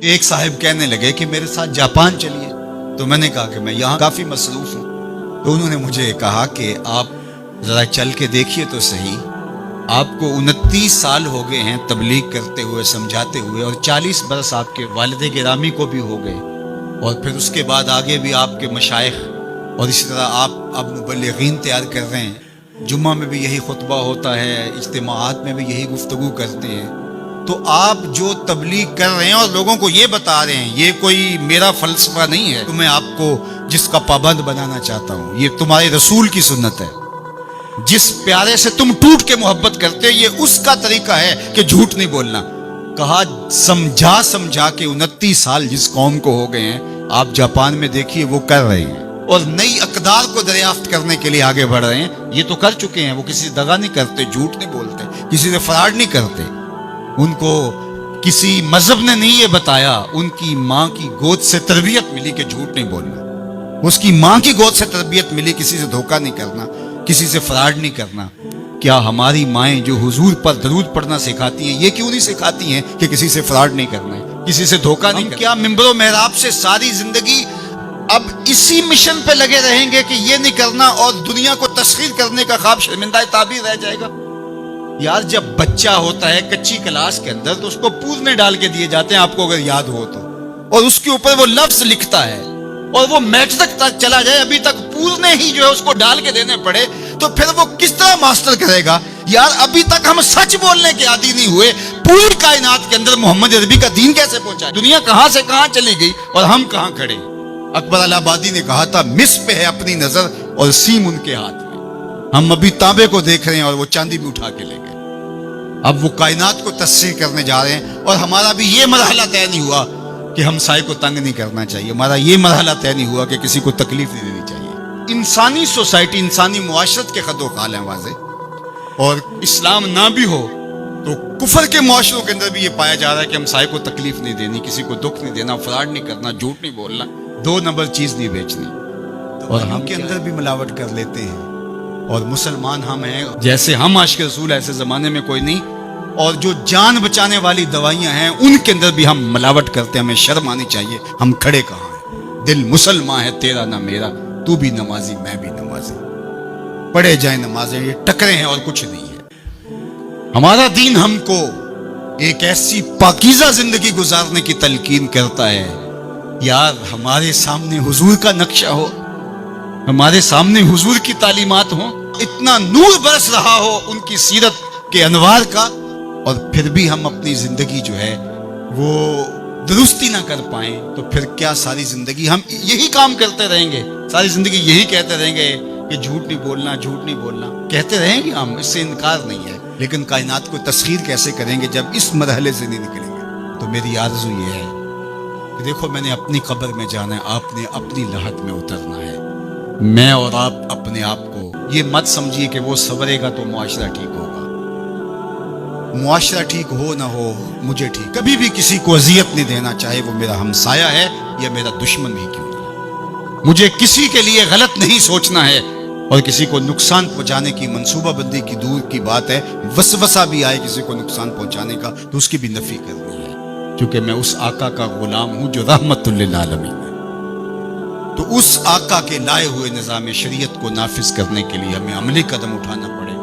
ایک صاحب کہنے لگے کہ میرے ساتھ جاپان چلیے، تو میں نے کہا کہ میں یہاں کافی مصروف ہوں۔ تو انہوں نے مجھے کہا کہ آپ ذرا چل کے دیکھیے تو صحیح، آپ کو 29 سال ہو گئے ہیں تبلیغ کرتے ہوئے، سمجھاتے ہوئے، اور 40 برس آپ کے والد گرامی کو بھی ہو گئے، اور پھر اس کے بعد آگے بھی آپ کے مشائخ، اور اسی طرح آپ اب مبلغین تیار کر رہے ہیں، جمعہ میں بھی یہی خطبہ ہوتا ہے، اجتماعات میں بھی یہی گفتگو کرتے ہیں، تو آپ جو تبلیغ کر رہے ہیں اور لوگوں کو یہ بتا رہے ہیں، یہ کوئی میرا فلسفہ نہیں ہے تو میں آپ کو جس کا پابند بنانا چاہتا ہوں، یہ تمہارے رسول کی سنت ہے۔ جس پیارے سے تم ٹوٹ کے محبت کرتے ہو، یہ اس کا طریقہ ہے کہ جھوٹ نہیں بولنا۔ کہا سمجھا کے 29 سال جس قوم کو ہو گئے ہیں، آپ جاپان میں دیکھیے وہ کر رہے ہیں، اور نئی اقدار کو دریافت کرنے کے لیے آگے بڑھ رہے ہیں۔ یہ تو کر چکے ہیں، وہ کسی سے دغا نہیں کرتے، جھوٹ نہیں بولتے، کسی سے فراڈ نہیں کرتے۔ ان کو کسی مذہب نے نہیں یہ بتایا، ان کی ماں کی گود سے تربیت ملی کہ جھوٹ نہیں بولنا، اس کی ماں کی گود سے تربیت ملی کسی سے دھوکہ نہیں کرنا، کسی سے فراڈ نہیں کرنا۔ کیا ہماری مائیں جو حضور پر درود پڑھنا سکھاتی ہیں، یہ کیوں نہیں سکھاتی ہیں کہ کسی سے فراڈ نہیں کرنا ہے، کسی سے دھوکہ نہیں کرنا؟ کیا ممبر و محراب سے ساری زندگی اب اسی مشن پہ لگے رہیں گے کہ یہ نہیں کرنا، اور دنیا کو تسخیر کرنے کا خواب شرمندہ تعبیر رہ جائے گا؟ یار جب بچہ ہوتا ہے کچی کلاس کے اندر تو اس کو پورنے ڈال کے دیے جاتے ہیں، آپ کو اگر یاد ہو تو، اور اس کے اوپر وہ لفظ لکھتا ہے، اور وہ میٹرک تک چلا جائے ابھی تک پورنے ہی جو ہے اس کو ڈال کے دینے پڑے، تو پھر وہ کس طرح ماسٹر کرے گا؟ یار ابھی تک ہم سچ بولنے کے عادی نہیں ہوئے، پوری کائنات کے اندر محمد عربی کا دین کیسے پہنچا؟ دنیا کہاں سے کہاں چلی گئی اور ہم کہاں کھڑے؟ اکبر الہ آبادی نے کہا تھا، مس پہ ہے اپنی نظر اور سیم ان کے ہاتھ میں۔ ہم ابھی تانبے کو دیکھ رہے ہیں اور وہ چاندی بھی اٹھا کے لے گئے۔ اب وہ کائنات کو تسخیر کرنے جا رہے ہیں، اور ہمارا بھی یہ مرحلہ طے نہیں ہوا کہ ہم سائے کو تنگ نہیں کرنا چاہیے، ہمارا یہ مرحلہ طے نہیں ہوا کہ کسی کو تکلیف نہیں دینی چاہیے۔ انسانی سوسائٹی، انسانی معاشرت کے خد و خال ہیں واضح، اور اسلام نہ بھی ہو تو کفر کے معاشروں کے اندر بھی یہ پایا جا رہا ہے کہ ہم سائے کو تکلیف نہیں دینی، کسی کو دکھ نہیں دینا، فراڈ نہیں کرنا، جھوٹ نہیں بولنا، 2 نمبر چیز نہیں بیچنی، اور ہم کے اندر بھی ملاوٹ کر لیتے ہیں۔ اور مسلمان ہم ہیں، جیسے ہم عاشق رسول ایسے زمانے میں کوئی نہیں، اور جو جان بچانے والی دوائیاں ہیں ان کے اندر بھی ہم ملاوٹ کرتے ہیں۔ ہمیں شرم آنی چاہیے، ہم کھڑے کہاں ہیں؟ دل مسلمان ہے تیرا نہ میرا، تو بھی نمازی میں بھی نمازی، پڑھے جائیں نمازیں، یہ ٹکرے ہیں اور کچھ نہیں ہے۔ ہمارا دین ہم کو ایک ایسی پاکیزہ زندگی گزارنے کی تلقین کرتا ہے۔ یار ہمارے سامنے حضور کا نقشہ ہو، ہمارے سامنے حضور کی تعلیمات ہوں، اتنا نور برس رہا ہو ان کی سیرت کے انوار کا، اور پھر بھی ہم اپنی زندگی جو ہے وہ درستی نہ کر پائیں، تو پھر کیا ساری زندگی ہم یہی کام کرتے رہیں گے؟ ساری زندگی یہی کہتے رہیں گے کہ جھوٹ نہیں بولنا، جھوٹ نہیں بولنا؟ کہتے رہیں گے ہم، اس سے انکار نہیں ہے، لیکن کائنات کو تسخیر کیسے کریں گے جب اس مرحلے سے نہیں نکلیں گے؟ تو میری آرزو یہ ہے کہ دیکھو، میں نے اپنی قبر میں جانا ہے، آپ نے اپنی لحد میں اترنا ہے۔ میں اور آپ اپنے آپ کو یہ مت سمجھیے کہ وہ سنورے گا تو معاشرہ ٹھیک ہوگا۔ معاشرہ ٹھیک ہو نہ ہو، مجھے ٹھیک، کبھی بھی کسی کو اذیت نہیں دینا، چاہے وہ میرا ہمسایہ ہے یا میرا دشمن ہی کیوں نہیں۔ مجھے کسی کے لیے غلط نہیں سوچنا ہے، اور کسی کو نقصان پہنچانے کی منصوبہ بندی کی دور کی بات ہے، وسوسہ بھی آئے کسی کو نقصان پہنچانے کا تو اس کی بھی نفی کرنی ہے، کیونکہ میں اس آقا کا غلام ہوں جو رحمت للعالمین ہے۔ تو اس آقا کے لائے ہوئے نظام شریعت کو نافذ کرنے کے لیے ہمیں عملی قدم اٹھانا پڑے گا۔